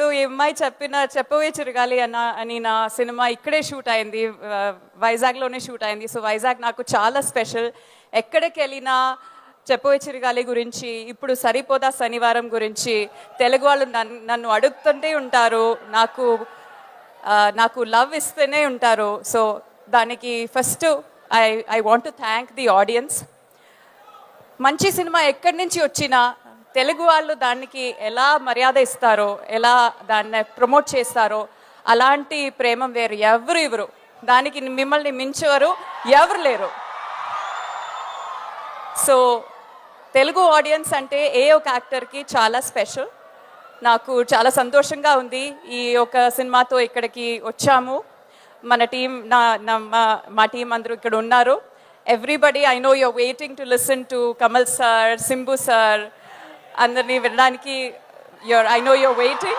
ఇప్పుడు ఈ అమ్మాయి చెప్పవే చిరగాలి అని నా సినిమా ఇక్కడే షూట్ అయింది, వైజాగ్లోనే షూట్ అయింది. సో వైజాగ్ నాకు చాలా స్పెషల్. ఎక్కడికి వెళ్ళినా చెప్పవే చిరగాలి గురించి, ఇప్పుడు సరిపోదా శనివారం గురించి తెలుగు వాళ్ళు నన్ను అడుగుతుంటే ఉంటారు, నాకు లవ్ ఇస్తూనే ఉంటారు. సో దానికి first I want to thank the audience. మంచి సినిమా ఎక్కడి నుంచి వచ్చినా తెలుగు వాళ్ళు దానికి ఎలా మర్యాద ఇస్తారో, ఎలా దాన్ని ప్రమోట్ చేస్తారో అలాంటి ప్రేమ వేరు ఎవరు దానికి మిమ్మల్ని మించేవారు ఎవరు లేరు. సో తెలుగు ఆడియన్స్ అంటే ఏ ఒక యాక్టర్కి చాలా స్పెషల్. నాకు చాలా సంతోషంగా ఉంది ఈ ఒక సినిమాతో ఇక్కడికి వచ్చాము. మన టీం మా టీం అందరూ ఇక్కడ ఉన్నారు. Everybody, I know you're waiting to listen to Kamal sir, Simbu sir అందరినీ వినడానికి. I know you're waiting.